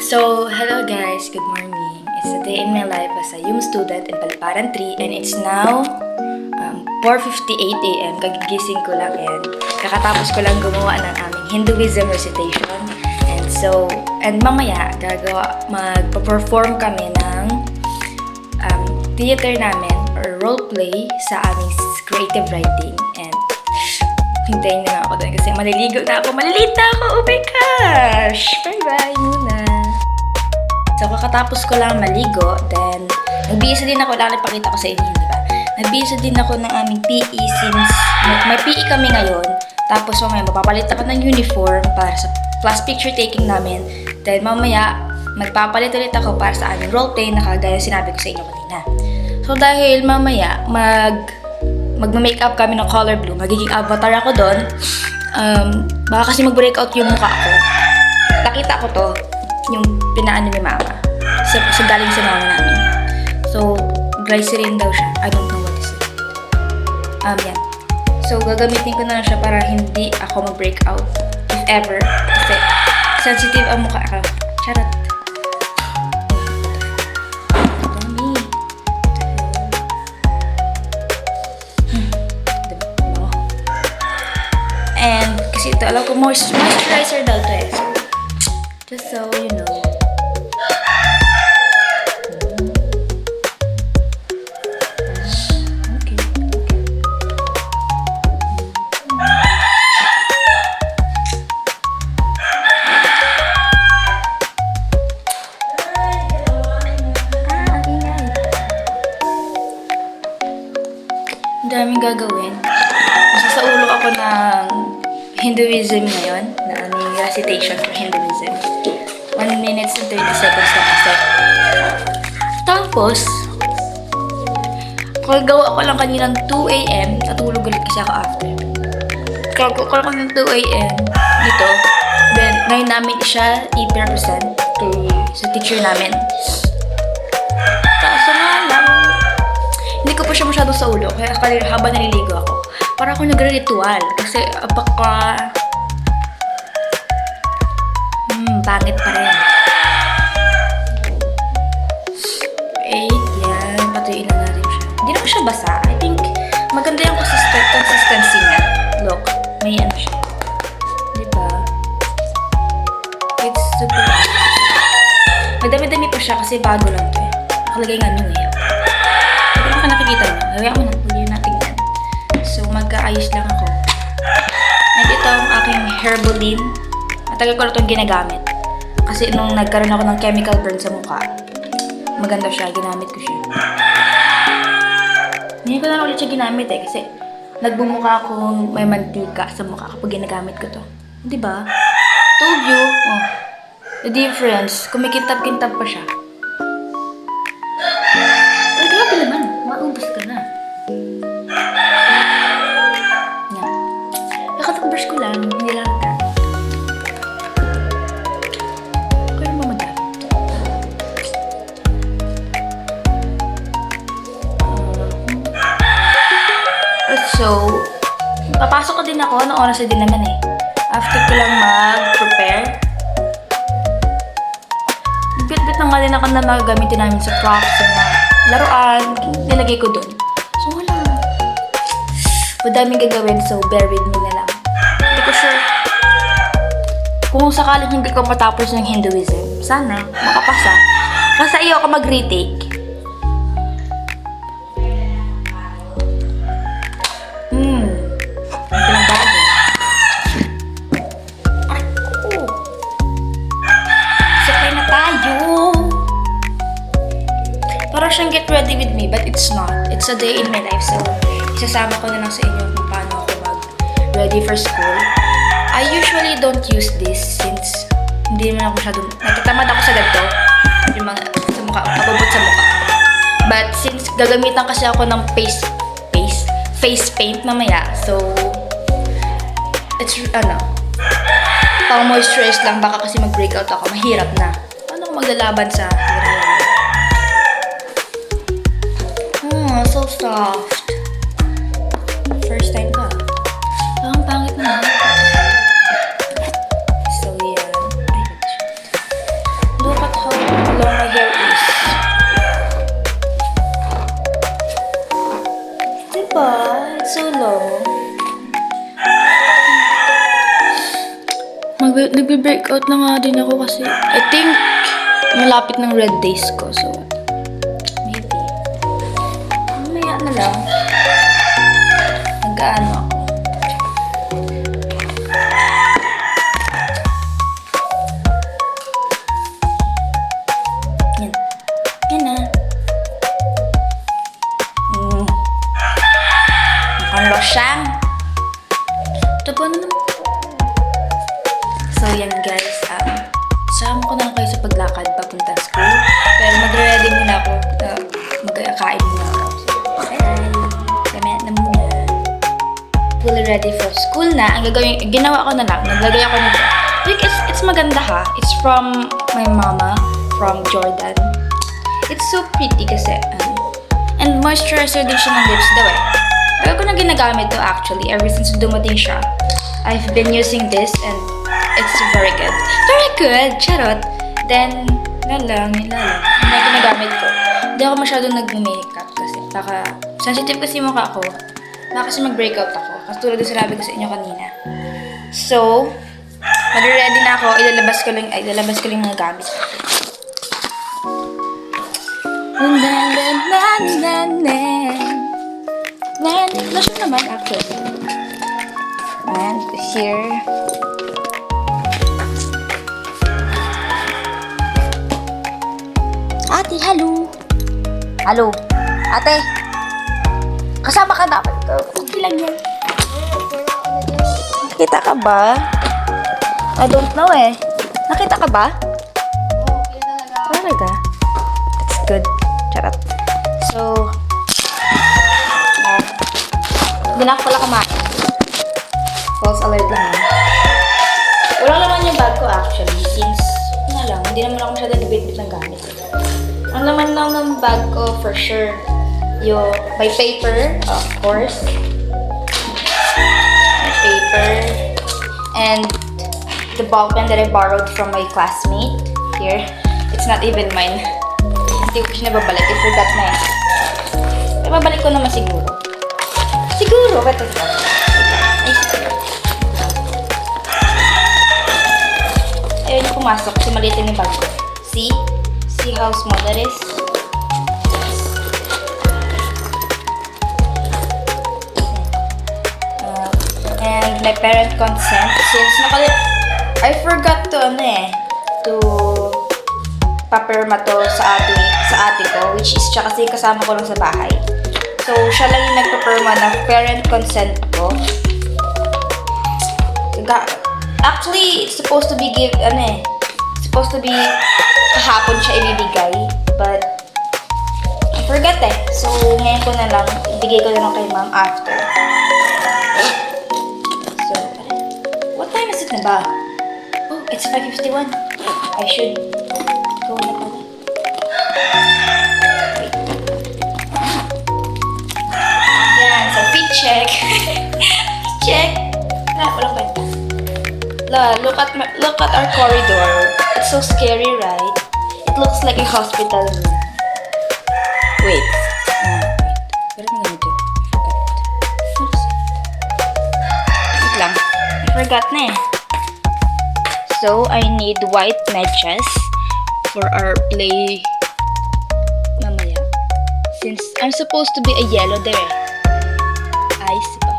Hello guys, good morning. It's a day in my life as a young student in Paliparan 3 and it's now 4:58 a.m. Kagigising ko lang and kakatapos ko lang gumawa ng aming Hinduism recitation. And mamaya magpa-perform kami ng theater namin or role play sa aming creative writing. And hintayin na lang ako doon kasi maliligo na ako. Malilate na ako! Oh my gosh! Bye-bye muna! So, kakatapos ko lang maligo, then nagbihisa din ako, lang ipakita ko sa inyo, di ba? Nagbihisa din ako ng aming PE since may PE kami ngayon. Tapos mamaya, mapapalit ako ng uniform para sa class picture taking namin. Then mamaya, magpapalit ulit ako para sa aming roleplay na kagaya sinabi ko sa inyo kanina. So, dahil mamaya, magma-makeup kami ng color blue, magiging avatar ako doon, baka kasi mag-breakout yung mukha ko. Nakita ko to, yung pinaano ni mama. So galing sa mama namin. So, glycerin daw siya. I don't know what is it. Yan. So, gagamitin ko na lang siya para hindi ako mag-breakout. If ever. Kasi, sensitive ang mukha ko. Charot. And, kasi ito, alam ko, moisturizer daw to eh. Just so you know. Okay. Ang daming gagawin. Kasi sa ulo ako ng Hinduism ngayon, na aming recitation for Hinduism. 1 minute and 30 seconds na kasi. Tapos, kagawa ko lang kaninang 2 a.m. Natulog ulit kasi ako after. Kagawa ko lang ng 2 a.m. dito. Then, ngayon namin siya i-represent sa teacher namin. Kaso nga lang, hindi ko pa siya masyado sa ulo. Kaya habang naliligo ako, para ako nagre-ritual. Kasi pangit pa rin. Wait, yan. Patuyuin na natin siya. Hindi naman siya basa. I think maganda yung consistency niya. Look, may ano siya. Diba? It's super... May dami-dami pa siya kasi bago lang to eh. Nakalagay nga nyo eh. Hindi mo ka nakikita mo. Gawin mo na. Hindi natin yan. So, magkaayos lang ako. And ito ang aking Herbolene. Matagal ko na itong ginagamit. Kasi nung nagkaroon ako ng chemical burn sa mukha, maganda siya, ginamit ko siya. Hindi ko na ulit siya ginamit eh, kasi nagbumukha akong may mantika sa mukha kapag ginagamit ko to. Diba? Told you. Oh, the difference, kumikintab-kintab pa siya. Ay, grabe naman. Maubos ka na. Yan. Nakatag-brush ko lang, hindi lang ka. So, papasok ko din ako. Anong oras na din naman eh. After ko lang mag-prepare. Bit-bit na nga din ako na magagamitin namin sa props na laruan. Nilagay ko dun. So, wala. Madaming gagawin, so bear with me na lang. Hindi ko sure. Kung sakaling hindi ko matapos ng Hinduism, sana makapasa. Basta iyo ako mag-retake. Parang siyang get ready with me, but it's not. It's a day in my life, so isasama ko na lang sa inyo kung paano ako mag-ready for school. I usually don't use this since hindi naman ako masyadong... Nagtatamad ako sa ganito. Yung mga sa mukha, pababot sa mukha. But since gagamitan kasi ako ng face paint mamaya, so it's, pang moisturize lang, baka kasi mag-breakout ako. Mahirap na. Paano ako maglalaban sa hiralan? So soft. First time ka. Ang pangit na. So, yeah. Ay, look nagbe-breakout na nga din ako kasi I think malapit ng red days ko. So, maybe. Mamaya na lang. Nag-ano ako. Yan. Yan na. Mukhang losyang. Ito ba na naman? So, yan guys. Sama ko na lang kayo sa paglakad papunta school. Pero magre-ready muna ako. Mag-kain muna ako. So, bye! Kami na muna. Fully ready for school na. Ang ginawa ko na lang. Naglagay ako nito. Like, it's maganda ha. It's from my mama. From Jordan. It's so pretty kasi. And moisturizer din siya ng lips daw eh. Pero ko na ginagamit to actually. Ever since dumating siya. I've been using this and it's very good. Very good! Charot! Then, yun lang. Yun na ginagamit ko. Hindi ako masyadong nag-makeup kasi baka sensitive kasi yung mukha ko. Baka kasi mag-breakout ako. Kasi tulad yung sinabi ko sa inyo kanina. So, mag-ready na ako. Ilalabas ko lang mga gamit. Lotion naman actually. And here. Ate, hello. Hello. Ate. Kasama ka dapat. Okay lang yan. Nakita ka ba? I don't know eh. Nakita ka ba? Oo, kaya talaga. Talaga? That's good. Charot. So, hindi na ako pala kumain. False alert lang yun. Wala naman yung bag ko actually since, hindi naman ako masyadong nabit-bit ng gamit. Ang laman lang ng bag ko for sure, yung my paper, of course. My paper. And the ball pen that I borrowed from my classmate. Here. It's not even mine. Hindi ko siya nababalik. I forgot na yun. Pero babalik ko naman siguro. Siguro, ba't ito? Ayun yung pumasok kasi maliit yung bag ko. See? See how small that is? And my parent consent since I forgot to papirma to sa ate ko, which is siya kasi kasama ko lang sa bahay. So, siya lang yung nagpapirma na parent consent ko. Actually, it's supposed to be supposed to be kahapon siya ibibigay, but I forgot eh. So, ngayon ko na lang, ibigay ko na lang kay ma'am after. So, what time is it na ba? Oh, it's 5:51. I should go na pala. Wait. Yan, so fit check. Check. Walang kwenta. Look at our corridor. It's so scary, right? It looks like a hospital room. Wait. What am I gonna do? Wait lang. I forgot na eh. So, I need white medyas for our play mamaya. Since I'm supposed to be a yellow there eh. Ayos ba?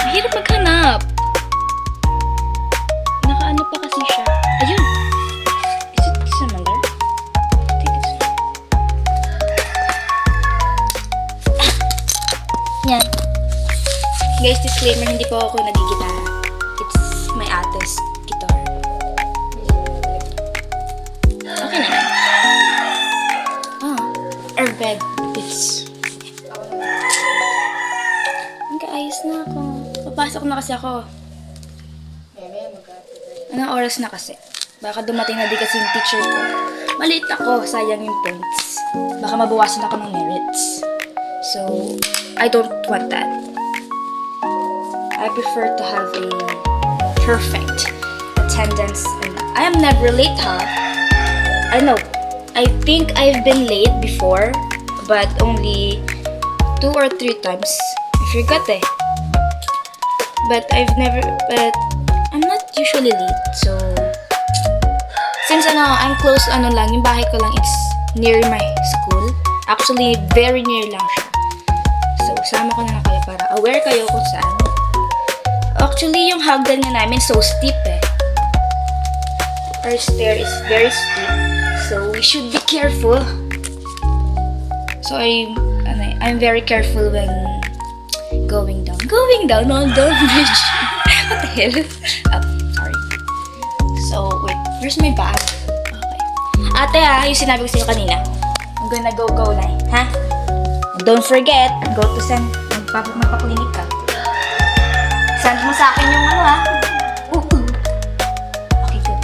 Mahirap maghanap. Nakaano pa kasi siya. Ayun. Is it this one there? I think it's... Yan. Guys, disclaimer, hindi po ako nagigitara. It's my ate's guitar. Okay na. Our bed. It's... Ayos na ako. Papasok na kasi ako. Anong oras na kasi? Baka dumating na di kasi yung teacher ko. Maliit ako. Sayang yung points. Baka mabawasan ako ng merits. So, I don't want that. I prefer to have a perfect attendance. And I am never late, ha? I know. I think I've been late before, but only 2 or 3 times. I forgot eh. But I'm not usually late. So, since I'm close, yung bahay ko lang, it's near my school. Actually, very near lang siya. So, sama ko na lang kayo para aware kayo kung saan. Actually, yung hagdan niya namin so steep eh. Our stair is very steep. So, we should be careful. So, I'm very careful when going down. Going down on the bridge. What the hell? Oh, sorry. So, wait. Where's my bag? Okay. Ate yung sinabi ko sa inyo kanina. I'm gonna go na ha? And don't forget, go to send. Magpaklinik ka. Send mo sa akin yung Okay, good.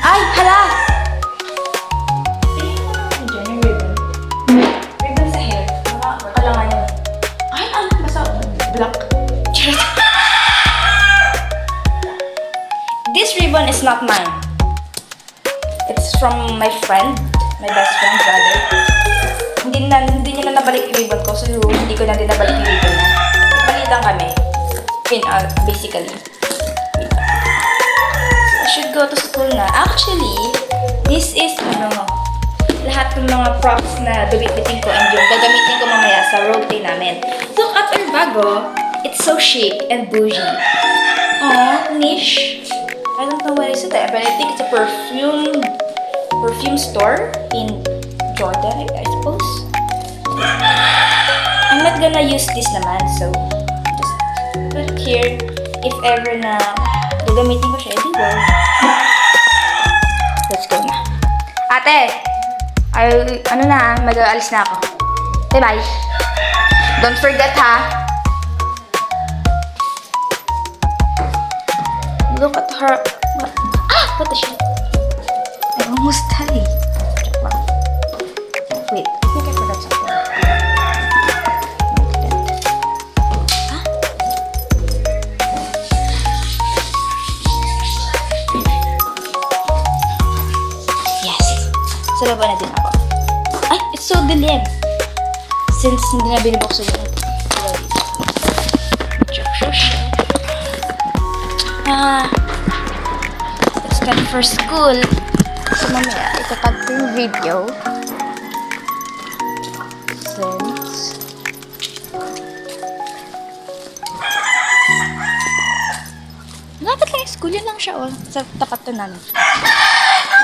Ay, hala! Ribbon sa hair. Makalangan yun. Ay, basta black. This ribbon is not mine. It's from my friend, my best friend, brother. Hindi niya na nabalik yung ribbon ko, so hindi ko na din nabalik yung ribbon niya. Palitan kami. Basically. So, I should go to school na. Actually, this is, lahat ng mga props na dumipitin ko and yung gagamitin ko mamaya sa road day namin. Look at our bago. It's so chic and bougie. Aww, niche. I don't know what is it, but I think it's a perfume store in Jordan, I suppose. I'm not gonna use this naman, so just put it here. If ever na gagamitin ko siya, edi well. Let's go na. Ate! Mag-aalis na ako. Bye-bye. Don't forget, ha? Look at her. What the shit? I almost died. Wait, I think I forgot something. Huh? Yes. Sa baba na din ako. Ay, it's so dilim. Since hindi na binubuksan yung let's get for school. So, mamaya, itatag ko yung video. Since malapit lang yung school, yun lang siya, sa tapat to namin.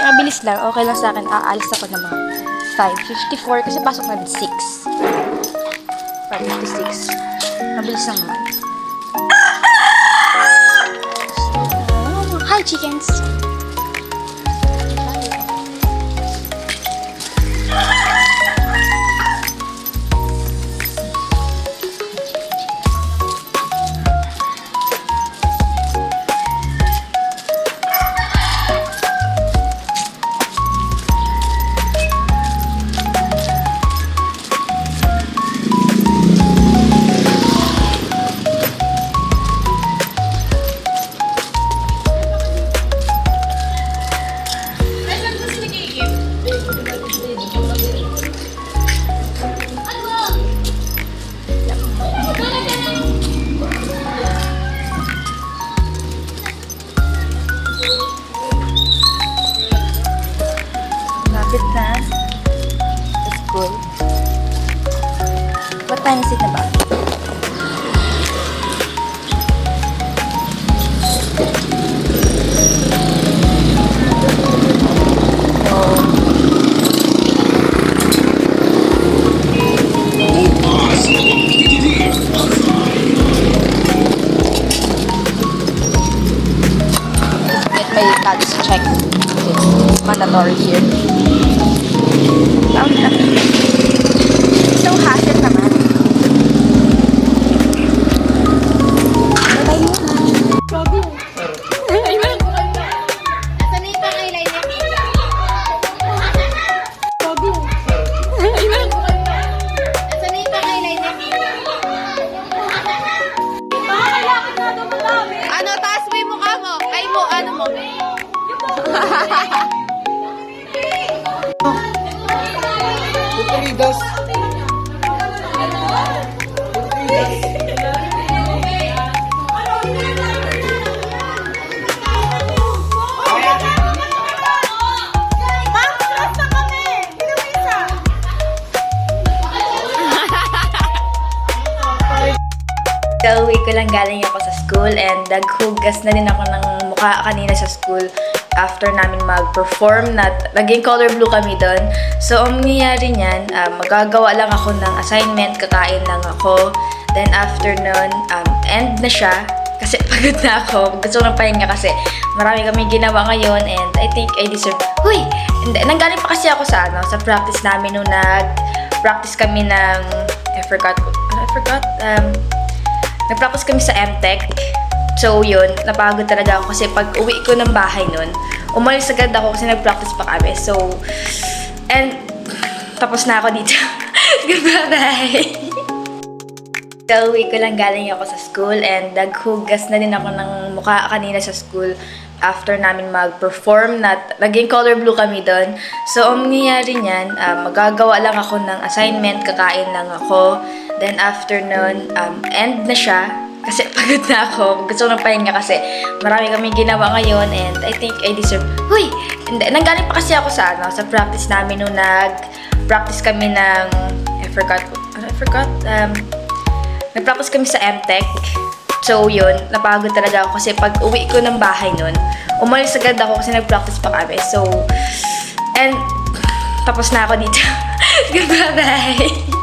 Mabilis lang, okay lang sa akin. Aalis ako ng mga 5:54 kasi pasok namin 6. 5:56. Mabilis lang naman. Hi, chickens! Lapit na sa school. What time is it na ba? Get my cards checked. It's mandatory here. So hassle naman. Bye-bye muna. Asan yung pang-eyeliner? Asan yung pang-eyeliner? Ano, taas mo yung mukha mo. Ay mo, ano mo? lang galing ako sa school and naghugas na din ako ng mukha kanina sa school after namin mag-perform na naging color blue kami doon. So, ang nangyayari niyan, magagawa lang ako ng assignment, kakain lang ako. Then after nun, end na siya kasi pagod na ako. Gusto ko ng pahinga kasi marami kami ginawa ngayon and I think I deserve. Huy! Nanggaling pa kasi ako sa practice namin nung nag-practice kami ng nag-practice kami sa MTech. So yun, napagod talaga ako kasi pag uwi ko ng bahay nun, umalis agad ako kasi nag-practice pa kami. So, and tapos na ako dito. Goodbye! Kauwi ko lang galing ako sa school and naghugas na din ako ng mukha kanina sa school after namin mag-perform na naging color blue kami doon. So, ang nangyayari niyan, magagawa lang ako ng assignment, kakain lang ako. Then after nun, end na siya kasi pagod na ako. Gusto ko ng pahinga kasi marami kami ginawa ngayon and I think I deserve. Huy! Nanggaling pa kasi ako sa practice namin nung nag-practice kami ng nag-practice kami sa MTech. So yun, napagod talaga ako kasi pag uwi ko ng bahay nun, umalis agad ako kasi nag-practice pa kami. So, and tapos na ako dito. Goodbye!